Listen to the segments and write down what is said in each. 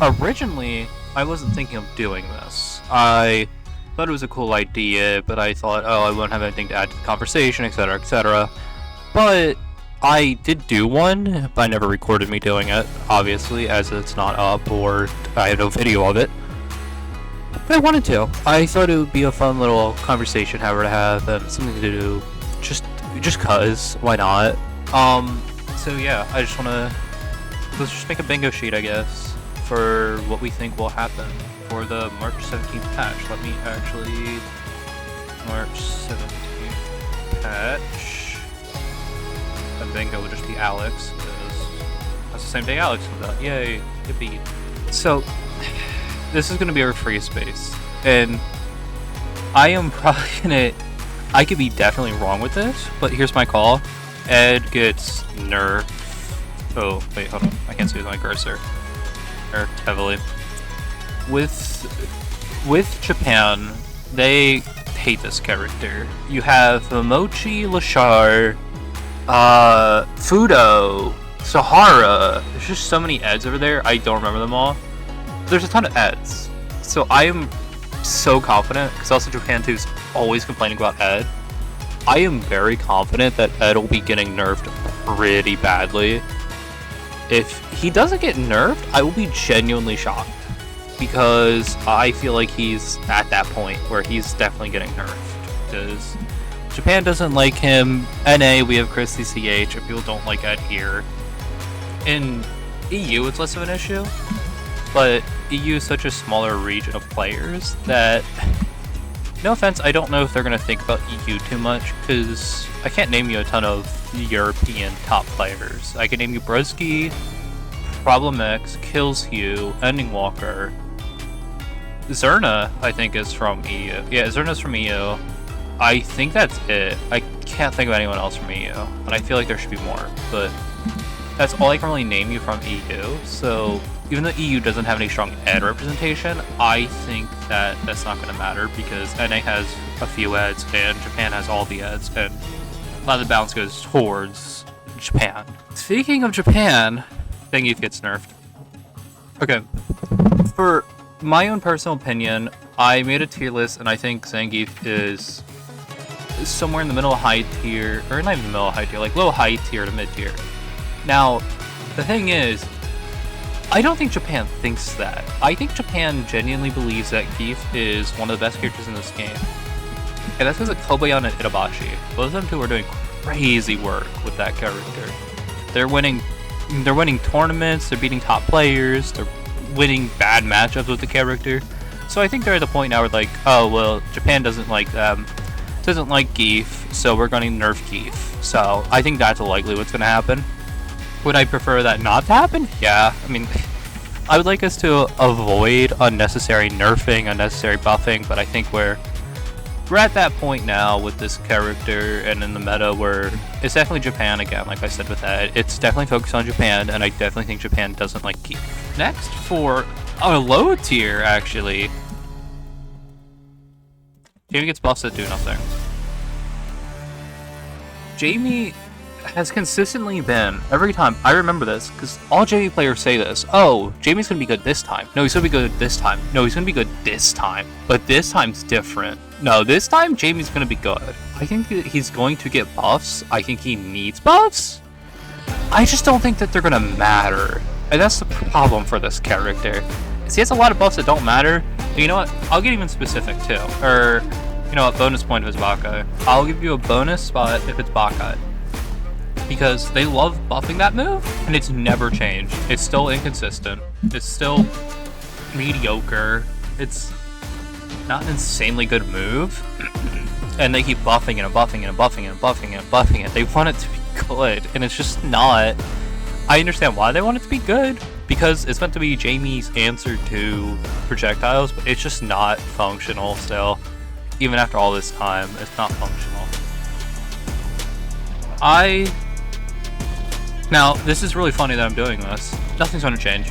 Originally, I wasn't thinking of doing this. I thought it was a cool idea, but I thought, oh, I won't have anything to add to the conversation, etc., etc. But I did do one, but I never recorded me doing it, obviously, as it's not up or I have no video of it. But I wanted to. I thought it would be a fun little conversation, however, to have and something to do, just cause. Why not? So yeah, I just wanna let's just make a bingo sheet, I guess, for what we think will happen for the March 17th patch. Let me actually March 17th patch. And bingo would just be Alex, because that's the same day Alex comes out. Yay, yippee. So this is gonna be our free space, and I am probably gonna. I could be definitely wrong with this, but here's my call. Ed gets nerfed. Oh wait, hold on. I can't see with my cursor. Nerfed heavily. With Japan, they hate this character. You have Mochi, Lashar, Fudo, Sahara. There's just so many Eds over there. I don't remember them all. There's a ton of Eds. So I am so confident, because also Japan 2 is always complaining about Ed. I am very confident that Ed will be getting nerfed pretty badly. If he doesn't get nerfed, I will be genuinely shocked, because I feel like he's at that point where he's definitely getting nerfed, because Japan doesn't like him. NA, we have Chris CCH, and people don't like Ed here. In EU, it's less of an issue, but EU is such a smaller region of players that, no offense, I don't know if they're going to think about EU too much, because I can't name you a ton of European top players. I can name you Broski, Problem X, Kills Hugh, Ending Walker. Zerna, I think, is from EU. Yeah, Zerna's from EU. I think that's it. I can't think of anyone else from EU, and I feel like there should be more, but that's all I can really name you from EU, so even though EU doesn't have any strong Ed representation, I think that that's not going to matter, because NA has a few Eds and Japan has all the Eds, and a lot of the balance goes towards Japan. Speaking of Japan, Zangief gets nerfed. Okay, for my own personal opinion, I made a tier list, and I think Zangief is somewhere in the middle of high tier, or not even the middle of high tier, like low high tier to mid tier. Now, the thing is, I don't think Japan thinks that. I think Japan genuinely believes that Gief is one of the best characters in this game. And that's because of Kobayan and Itabashi. Both of them two are doing crazy work with that character. They're winning tournaments, they're beating top players, they're winning bad matchups with the character. So I think they're at the point now where like, oh well, Japan doesn't like Gief, so we're going to nerf Gief. So I think that's likely what's going to happen. Would I prefer that not to happen? Yeah, I mean, I would like us to avoid unnecessary nerfing, unnecessary buffing, but I think we're at that point now with this character and in the meta where it's definitely Japan again, like I said with Ed. It's definitely focused on Japan, and I definitely think Japan doesn't like Gief. Next, for a low tier, actually, Jamie gets buffs that do nothing. Jamie has consistently been, every time, I remember this, because all Jamie players say this, oh, Jamie's gonna be good this time. No, he's gonna be good this time. No, he's gonna be good this time. But this time's different. No, this time, Jamie's gonna be good. I think that he's going to get buffs. I think he needs buffs. I just don't think that they're gonna matter. And that's the problem for this character. Is he has a lot of buffs that don't matter. But you know what? I'll get even specific too. Or, you know what, bonus point if it's Bakai. I'll give you a bonus spot if it's Bakai. Because they love buffing that move, and it's never changed. It's still inconsistent. It's still mediocre. It's not an insanely good move. And they keep buffing it and buffing it and buffing it and buffing it and buffing it. They want it to be good, and it's just not. I understand why they want it to be good, because it's meant to be Jamie's answer to projectiles, but it's just not functional still. Even after all this time, it's not functional. Now, this is really funny that I'm doing this. Nothing's going to change.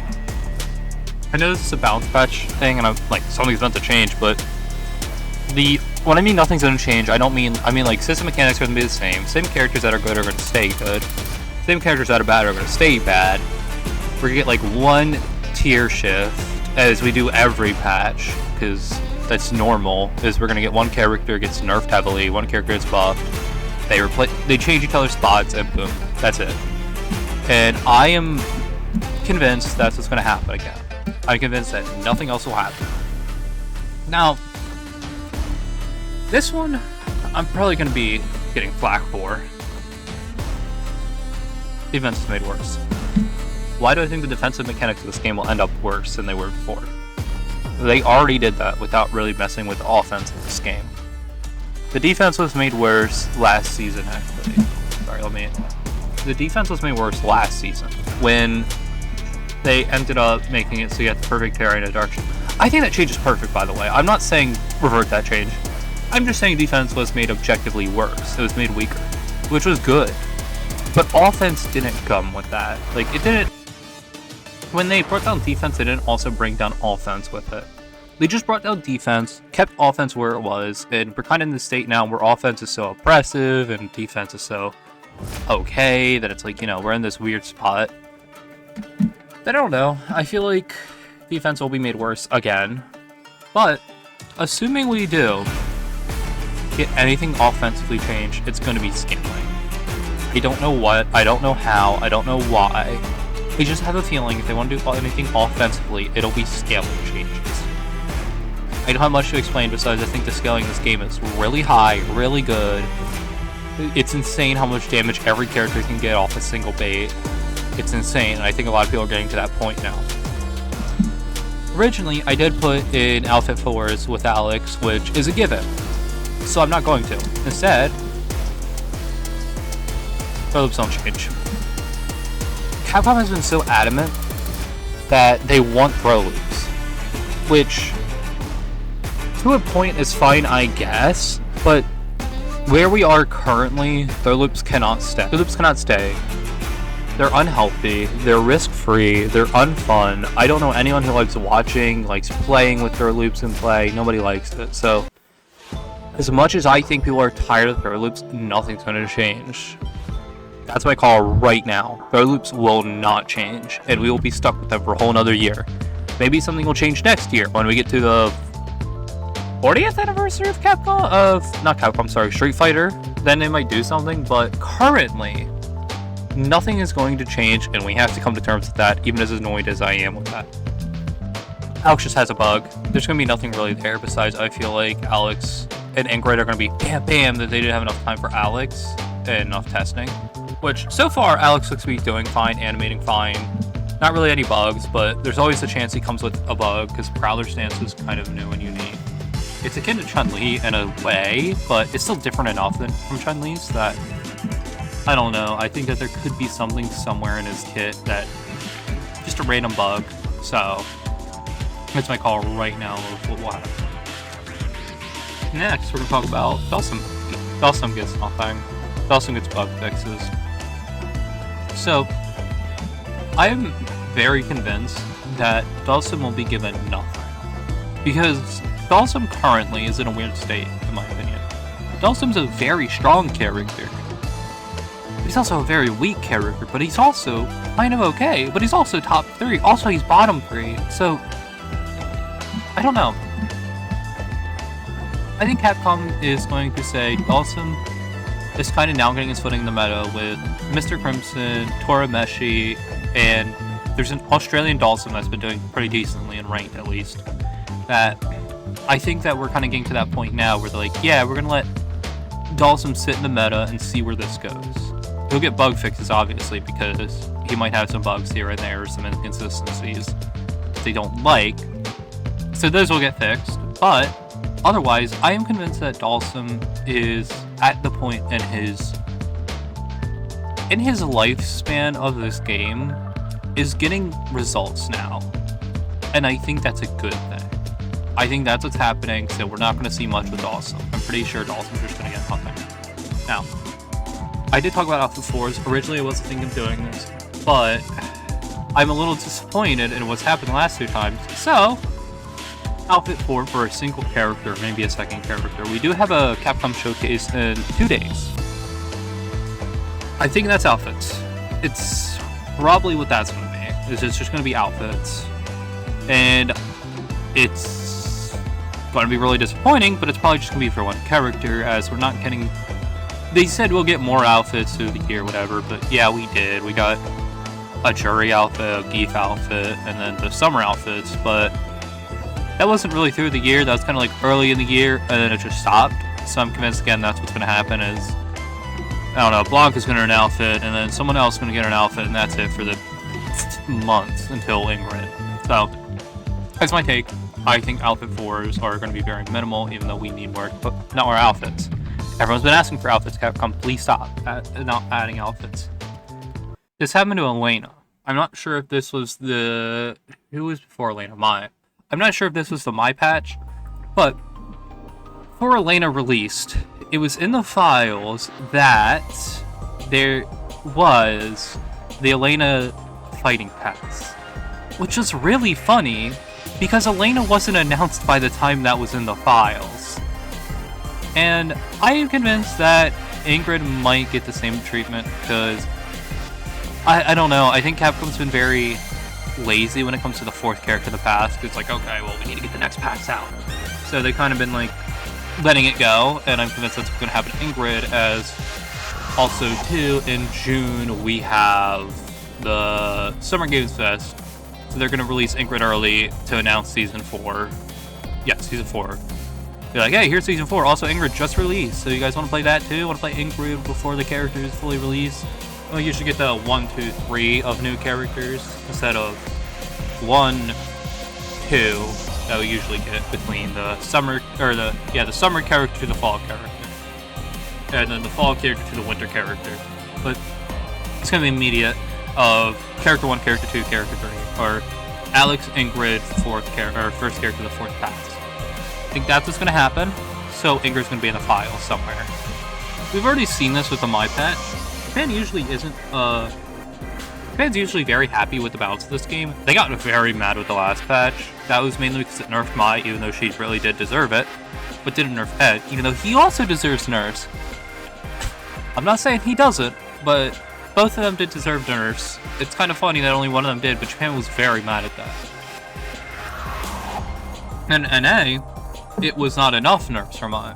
I know this is a bounce patch thing, and I'm like, something's meant to change, but when I mean nothing's going to change, I mean like system mechanics are going to be the same. Same characters that are good are going to stay good. Same characters that are bad are going to stay bad. We're going to get like one tier shift, as we do every patch, because that's normal, is we're going to get one character gets nerfed heavily, one character gets buffed, they change each other's spots, and boom, that's it. And I am convinced that's what's going to happen again. I'm convinced that nothing else will happen. Now, this one, I'm probably going to be getting flack for. Defense is made worse. Why do I think the defensive mechanics of this game will end up worse than they were before? They already did that without really messing with the offense of this game. The defense was made worse last season, actually. The defense was made worse last season when they ended up making it so you had the perfect terrain and direction. I think that change is perfect, by the way. I'm not saying revert that change. I'm just saying defense was made objectively worse. It was made weaker, which was good. But offense didn't come with that. Like, it didn't... When they brought down defense, they didn't also bring down offense with it. They just brought down defense, kept offense where it was, and we're kind of in the state now where offense is so oppressive and defense is so okay that it's like, you know, we're in this weird spot. I don't know. I feel like defense will be made worse again. But, assuming we do get anything offensively changed, it's going to be scaling. I don't know what, I don't know how, I don't know why. I just have a feeling if they want to do anything offensively, it'll be scaling changes. I don't have much to explain besides I think the scaling in this game is really high, really good. It's insane how much damage every character can get off a single bait. It's insane, and I think a lot of people are getting to that point now. Originally, I did put in Outfit 4s with Alex, which is a given. So I'm not going to. Instead, Phillips don't change. Capcom has been so adamant that they want throw loops, which to a point is fine, I guess, but where we are currently, throw loops cannot stay. Throw loops cannot stay. They're unhealthy, they're risk-free, they're unfun. I don't know anyone who likes watching, likes playing with throw loops in play. Nobody likes it. So, as much as I think people are tired of throw loops, nothing's going to change. That's my call right now. Throw loops will not change, and we will be stuck with them for a whole nother year. Maybe something will change next year when we get to the 40th anniversary of Street Fighter. Then they might do something, but currently, nothing is going to change, and we have to come to terms with that, even as annoyed as I am with that. Alex just has a bug. There's going to be nothing really there besides I feel like Alex and Ingrid are going to be bam, that they didn't have enough time for Alex and enough testing. Which, so far, Alex looks to be doing fine, animating fine. Not really any bugs, but there's always a chance he comes with a bug, because Prowler stance is kind of new and unique. It's akin to Chun-Li in a way, but it's still different enough from Chun-Li's that, I don't know, I think that there could be something somewhere in his kit that, just a random bug, so, that's my call right now of what will happen. Next, we're going to talk about Dhalsim. Dhalsim gets nothing. Dhalsim gets bug fixes. So, I am very convinced that Dhalsim will be given nothing. Because Dhalsim currently is in a weird state, in my opinion. Dhalsim's a very strong character. He's also a very weak character, but he's also kind of okay. But he's also top 3. Also, he's bottom 3. So, I don't know. I think Capcom is going to say Dhalsim is kind of now getting his footing in the meta with Mr. Crimson, Torameshi, and there's an Australian Dhalsim that's been doing pretty decently in ranked, at least. That I think that we're kind of getting to that point now where they're like, yeah, we're going to let Dhalsim sit in the meta and see where this goes. He'll get bug fixes, obviously, because he might have some bugs here and there or some inconsistencies that they don't like. So those will get fixed, but otherwise, I am convinced that Dhalsim is at the point in his lifespan of this game is getting results now. And I think that's a good thing. I think that's what's happening, so we're not going to see much with Dhalsim. I'm pretty sure Dhalsim's just going to get nothing. Now, I did talk about Outfit 4s. Originally, I wasn't thinking of doing this, but I'm a little disappointed in what's happened the last 2 times. So, Outfit 4 for a single character, maybe a second character. We do have a Capcom showcase in 2 days. I think that's outfits. It's probably what that's going to be. It's just going to be outfits. and it's going to be really disappointing, but it's probably just going to be for one character, as we're not getting... They said we'll get more outfits through the year, whatever, but yeah, we did. We got a Jury outfit, a Geef outfit, and then the summer outfits, but that wasn't really through the year. That was kind of like early in the year, and then it just stopped. So I'm convinced, again, that's what's going to happen is, I don't know, Blanca's going to get an outfit, and then someone else is going to get an outfit, and that's it for the month until Ingrid. So, that's my take. I think outfit 4s are going to be very minimal, even though we need more outfits. Everyone's been asking for outfits, Capcom. Please stop not adding outfits. This happened to Elena. I'm not sure if this was the... Who was before Elena? Mai. I'm not sure if this was the Mai patch, but before Elena released, it was in the files that there was the Elena fighting pass, which is really funny because Elena wasn't announced by the time that was in the files. And I am convinced that Ingrid might get the same treatment because I don't know. I think Capcom's been very lazy when it comes to the 4th character of the past. It's like, okay, well, we need to get the next packs out. So they've kind of been like letting it go, and I'm convinced that's going to happen to Ingrid, as also too in June we have the Summer Games Fest. So they're going to release Ingrid early to announce Season 4. Yeah, Season 4. Be like, hey, here's Season 4. Also, Ingrid just released. So you guys want to play that too? Want to play Ingrid before the character is fully released? Well, you should get the 1, 2, 3 of new characters instead of 1, 2 that we usually get between the summer, or the summer character to the fall character. And then the fall character to the winter character. But it's going to be immediate of character 1, character 2, character 3. Or Alex, Ingrid, first character to the 4th pass. I think that's what's going to happen. So Ingrid's going to be in the file somewhere. We've already seen this with the My Pet. Japan's usually very happy with the balance of this game. They got very mad with the last patch. That was mainly because it nerfed Mai, even though she really did deserve it. But didn't nerf Ed, even though he also deserves nerfs. I'm not saying he doesn't, but both of them did deserve nerfs. It's kind of funny that only one of them did, but Japan was very mad at that. And NA, it was not enough nerfs for Mai.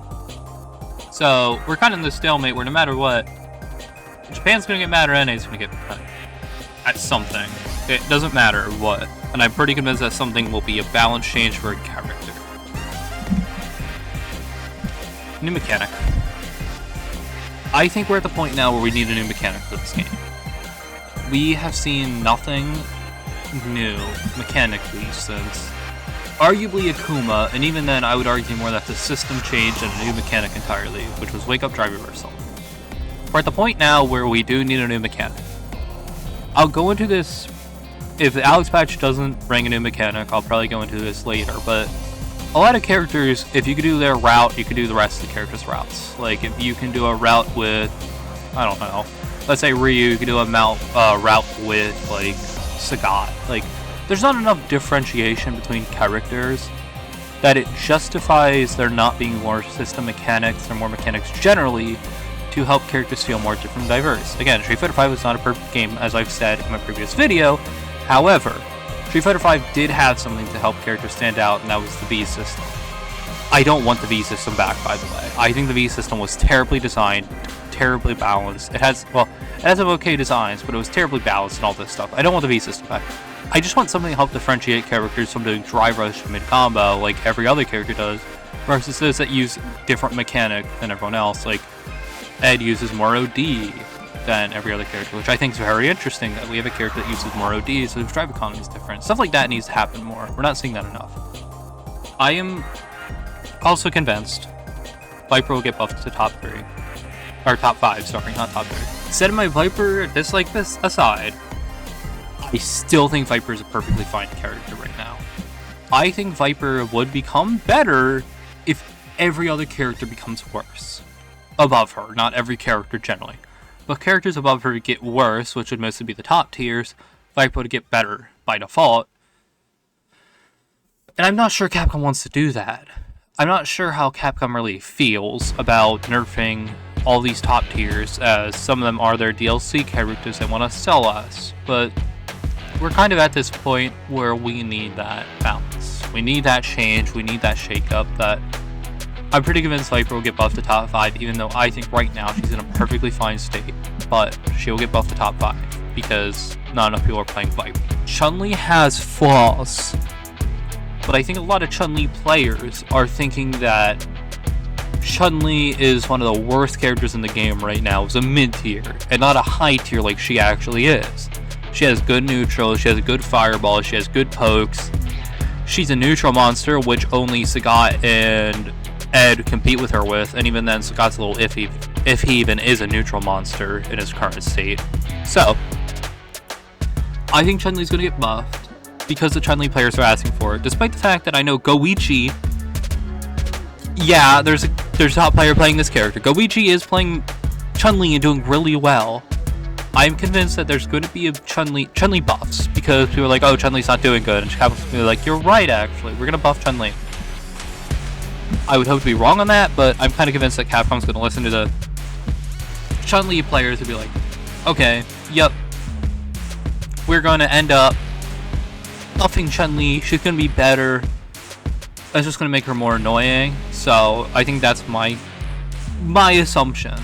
So, we're kind of in this stalemate where no matter what, Japan's gonna get mad or NA's gonna get mad at something. It doesn't matter what. And I'm pretty convinced that something will be a balance change for a character. New mechanic. I think we're at the point now where we need a new mechanic for this game. We have seen nothing new mechanically since arguably Akuma, and even then I would argue more that the system changed and a new mechanic entirely, which was Wake Up Drive Reversal. We're at the point now where we do need a new mechanic. I'll go into this, if the Alex patch doesn't bring a new mechanic, I'll probably go into this later, but a lot of characters, if you could do their route, you could do the rest of the characters' routes. Like, if you can do a route with, I don't know, let's say Ryu, you could do a route with, like, Sagat. Like, there's not enough differentiation between characters that it justifies there not being more system mechanics or more mechanics generally to help characters feel more different and diverse. Again, Street Fighter V was not a perfect game, as I've said in my previous video. However, Street Fighter V did have something to help characters stand out, and that was the V system. I don't want the V system back, by the way. I think the V system was terribly designed, terribly balanced. It has some okay designs, but it was terribly balanced and all this stuff. I don't want the V system back. I just want something to help differentiate characters from doing drive rush mid-combo like every other character does, versus those that use different mechanic than everyone else. Like, Ed uses more OD than every other character, which I think is very interesting that we have a character that uses more OD, so his drive economy is different. Stuff like that needs to happen more. We're not seeing that enough. I am also convinced Viper will get buffed to top 3. Or top 5, sorry, not top 3. Setting my Viper dislike this aside, I still think Viper is a perfectly fine character right now. I think Viper would become better if every other character becomes worse. Above her, not every character generally. But characters above her get worse, which would mostly be the top tiers. Viper would get better by default. And I'm not sure Capcom wants to do that. I'm not sure how Capcom really feels about nerfing all these top tiers, as some of them are their DLC characters they want to sell us. But we're kind of at this point where we need that balance. We need that change. We need that shakeup. That I'm pretty convinced Viper will get buffed to top 5, even though I think right now she's in a perfectly fine state. But she will get buffed to top 5 because not enough people are playing Viper. Chun-Li has flaws, but I think a lot of Chun-Li players are thinking that Chun-Li is one of the worst characters in the game right now. It's a mid-tier and not a high tier like she actually is. She has good neutral, she has a good fireball, she has good pokes. She's a neutral monster, which only Sagat and Ed compete with her with, and even then Sagat's a little iffy if he even is a neutral monster in his current state. So, I think Chun-Li's gonna get buffed because the Chun-Li players are asking for it, despite the fact that I know Goichi, yeah, there's a top player playing this character. Goichi is playing Chun-Li and doing really well. I'm convinced that there's going to be a Chun-Li buffs because people are like, oh, Chun-Li's not doing good, and Capcom's going to be like, you're right, actually, we're going to buff Chun-Li. I would hope to be wrong on that, but I'm kind of convinced that Capcom's going to listen to the Chun-Li players and be like, okay, yep, we're going to end up buffing Chun-Li, she's going to be better, that's just going to make her more annoying, so I think that's my assumption.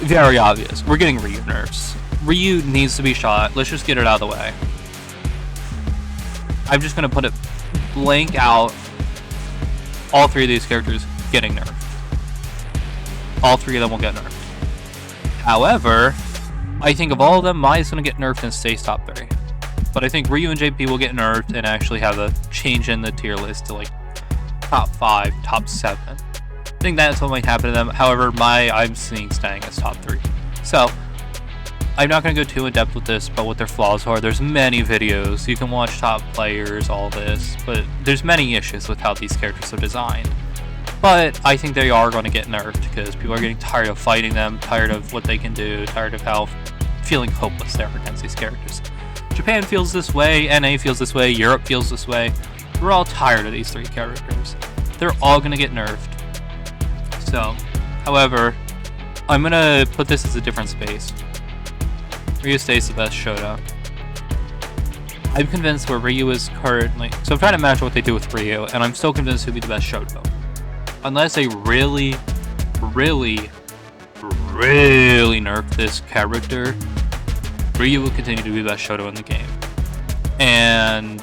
Very obvious. We're getting Ryu nerfs. Ryu needs to be shot. Let's just get it out of the way. I'm just going to put it blank out. All 3 of these characters getting nerfed. All 3 of them will get nerfed. However, I think of all of them, Maya's going to get nerfed and stay top 3. But I think Ryu and JP will get nerfed and actually have a change in the tier list to like top 5, top 7. I think that's what might happen to them. However, I'm seeing staying as top 3. So, I'm not going to go too in depth with this, but what their flaws are. There's many videos. You can watch top players, all this, but there's many issues with how these characters are designed. But I think they are going to get nerfed because people are getting tired of fighting them, tired of what they can do, tired of how feeling hopeless they are against these characters. Japan feels this way, NA feels this way, Europe feels this way. We're all tired of these 3 characters. They're all going to get nerfed. So, however, I'm going to put this as a different space. Ryu stays the best Shoto. I'm convinced where Ryu is currently... So I'm trying to imagine what they do with Ryu, and I'm still convinced he'll be the best Shoto. Unless they really, really, really nerf this character, Ryu will continue to be the best Shoto in the game. And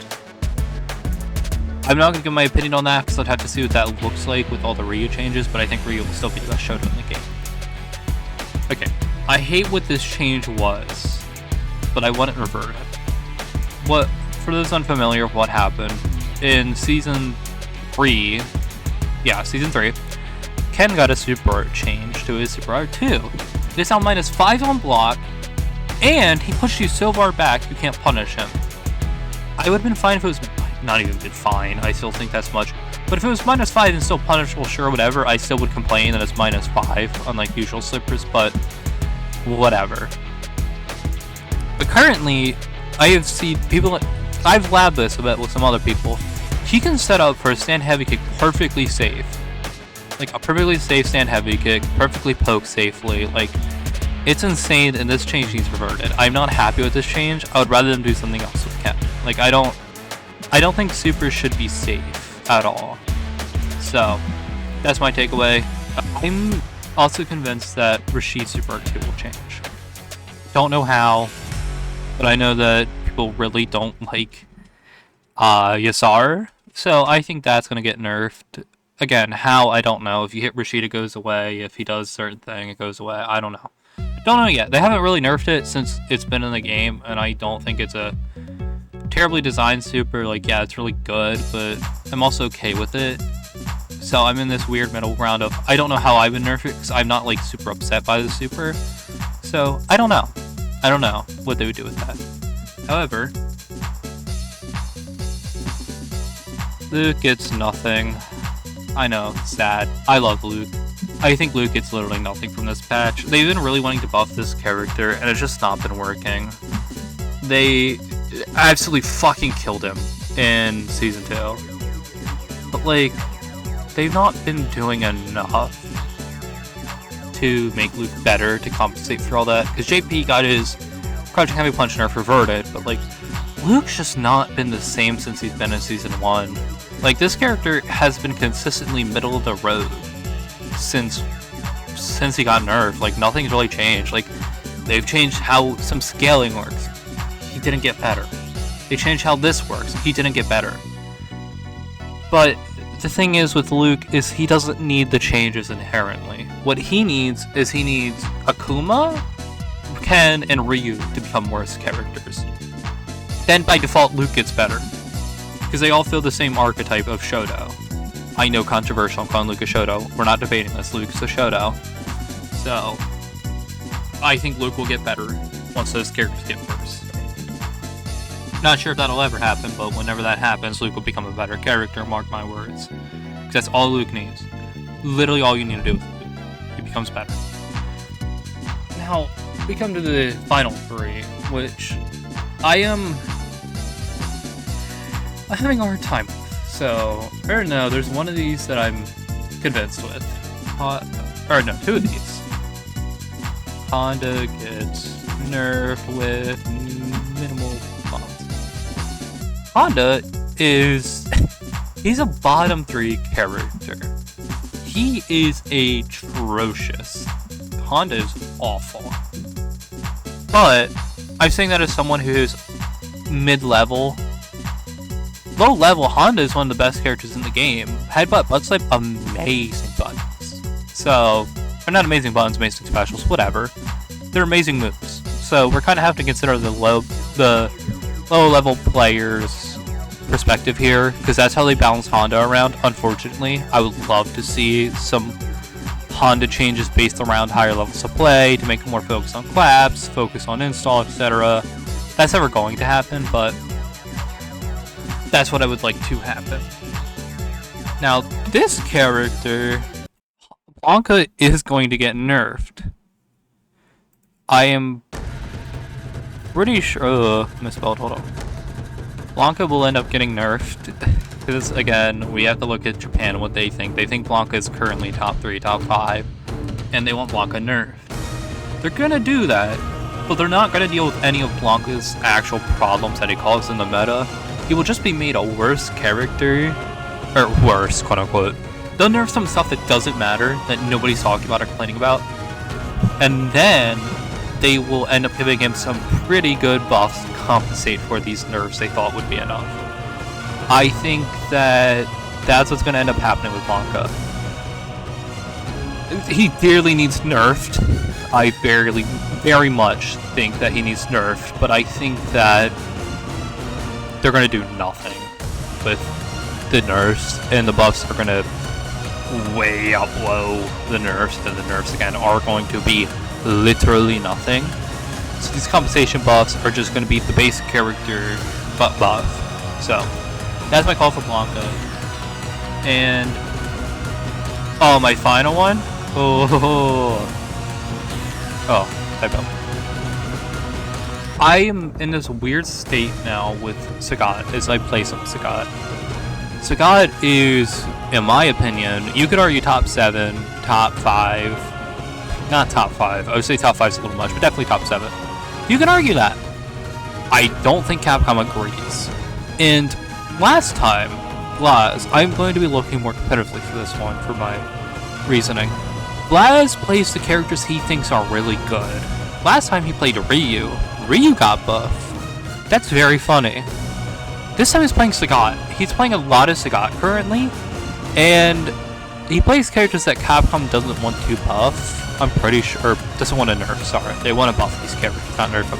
I'm not going to give my opinion on that because I'd have to see what that looks like with all the Ryu changes, but I think Ryu will still be the best Shoto in the game. Okay, I hate what this change was, but I want it reverted. For those unfamiliar with what happened, in Season 3, Ken got a Super Art change to his Super Art 2. It is now -5 on block, and he pushed you so far back you can't punish him. I would have been fine if it was... Not even been fine, I still think that's much. But if it was -5 and still punishable, sure, whatever, I still would complain that it's -5, unlike usual slippers, but whatever. But currently, I have seen people... I've labbed this a bit with some other people. He can set up for a stand heavy kick perfectly safe. Like, a perfectly safe stand heavy kick, perfectly poke safely, like... It's insane, and this change needs reverted. I'm not happy with this change. I would rather them do something else with Ken. Like, I don't think supers should be safe at all. So, that's my takeaway. I'm also convinced that Rashid's Super Art 2 will change. Don't know how, but I know that people really don't like Yasar, so I think that's going to get nerfed. Again, how, I don't know. If you hit Rashid, it goes away. If he does a certain thing, it goes away. I don't know. Don't know yet. They haven't really nerfed it since it's been in the game, and I don't think it's a terribly designed super. Like, yeah, it's really good, but I'm also okay with it. So I'm in this weird middle ground of I don't know how I would nerf it because I'm not like super upset by the super. So I don't know. I don't know what they would do with that. However, Luke gets nothing. I know, sad. I love Luke. I think Luke gets literally nothing from this patch. They've been really wanting to buff this character, and it's just not been working. They absolutely fucking killed him in Season 2. But, like, they've not been doing enough to make Luke better to compensate for all that. Because JP got his Crouching Heavy Punch nerf reverted, but like, Luke's just not been the same since he's been in Season 1. Like, this character has been consistently middle of the road since he got nerfed. Like, nothing's really changed. Like, they've changed how some scaling works. He didn't get better. They changed how this works. He didn't get better. But the thing is with Luke is he doesn't need the changes inherently. What he needs is he needs Akuma, Ken, and Ryu to become worse characters. Then by default Luke gets better. Because they all feel the same archetype of Shoto. I know controversial, I'm calling Luke a Shoto. We're not debating this, Luke's a Shoto. So, I think Luke will get better once those characters get worse. Not sure if that'll ever happen, but whenever that happens, Luke will become a better character, mark my words. Because that's all Luke needs. Literally all you need to do with Luke. He becomes better. Now, we come to the final 3, which I'm having a hard time with. So, or no, there's one of these that I'm convinced with. Or no, 2 of these. Honda gets nerfed with minimal mods. Honda is... he's a bottom 3 character. He is atrocious. Honda is awful. But, I'm saying that as someone who's mid-level. Low-level, Honda is one of the best characters in the game. Headbutt, butt slap, amazing buttons. So, they're not amazing buttons, amazing specials, whatever. They're amazing moves. So, we're kind of having to consider the low-level players' perspective here, because that's how they balance Honda around, unfortunately. I would love to see some Honda changes based around higher levels of play, to make them more focused on claps, focus on install, etc. That's never going to happen, but that's what I would like to happen. Now, this character, Blanca, is going to get nerfed. I am pretty sure... misspelled, hold on. Blanca will end up getting nerfed. Because, again, we have to look at Japan and what they think. They think Blanca is currently top 3, top 5. And they want Blanca nerfed. They're gonna do that. But they're not gonna deal with any of Blanca's actual problems that he causes in the meta. He will just be made a worse character. Or worse, quote unquote. They'll nerf some stuff that doesn't matter, that nobody's talking about or complaining about. And then they will end up giving him some pretty good buffs to compensate for these nerfs they thought would be enough. I think that that's what's going to end up happening with Blanca. He dearly needs nerfed. I very much think that he needs nerfed, but I think that they're going to do nothing with the nerfs, and the buffs are going to way outblow the nerfs, and the nerfs again are going to be literally nothing. So these compensation buffs are just going to be the basic character buff. So that's my call for Blanca. And oh, my final one. Typo. I am in this weird state now with Sagat as I play some Sagat. Sagat is, in my opinion, you could argue top 7, top 5. Not top 5. I would say top 5 is a little much, but definitely top 7. You can argue that. I don't think Capcom agrees. And last time, Blaz, I'm going to be looking more competitively for this one for my reasoning. Blaz plays the characters he thinks are really good. Last time he played Ryu. Ryu got buff. That's very funny. This time he's playing Sagat. He's playing a lot of Sagat currently, and he plays characters that Capcom doesn't want to buff. I'm pretty sure, doesn't want to nerf, sorry. They want to buff these characters, not nerf them.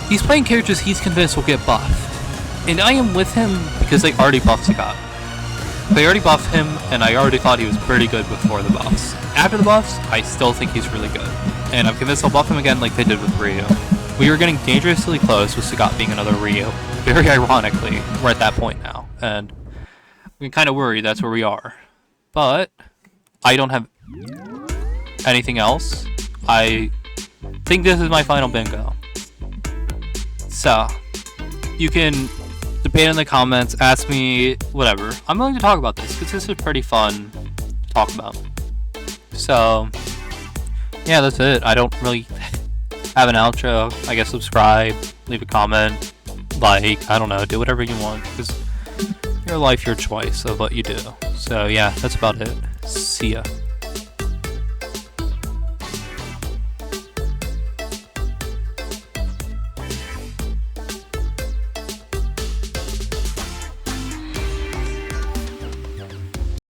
He's playing characters he's convinced will get buffed. And I am with him because they already buffed Sagat. They already buffed him, and I already thought he was pretty good before the buffs. After the buffs, I still think he's really good. And I'm convinced they'll buff him again like they did with Ryu. We were getting dangerously close with Sagat being another Ryu. Very ironically, we're at that point now. And we kind of worry that's where we are. But I don't have anything else. I think this is my final bingo. So, you can debate in the comments, ask me, whatever. I'm willing to talk about this, because this is pretty fun to talk about. So, yeah, that's it. I don't really have an outro. I guess subscribe, leave a comment, like, I don't know, do whatever you want, because your life, your choice of what you do. So yeah, that's about it. See ya.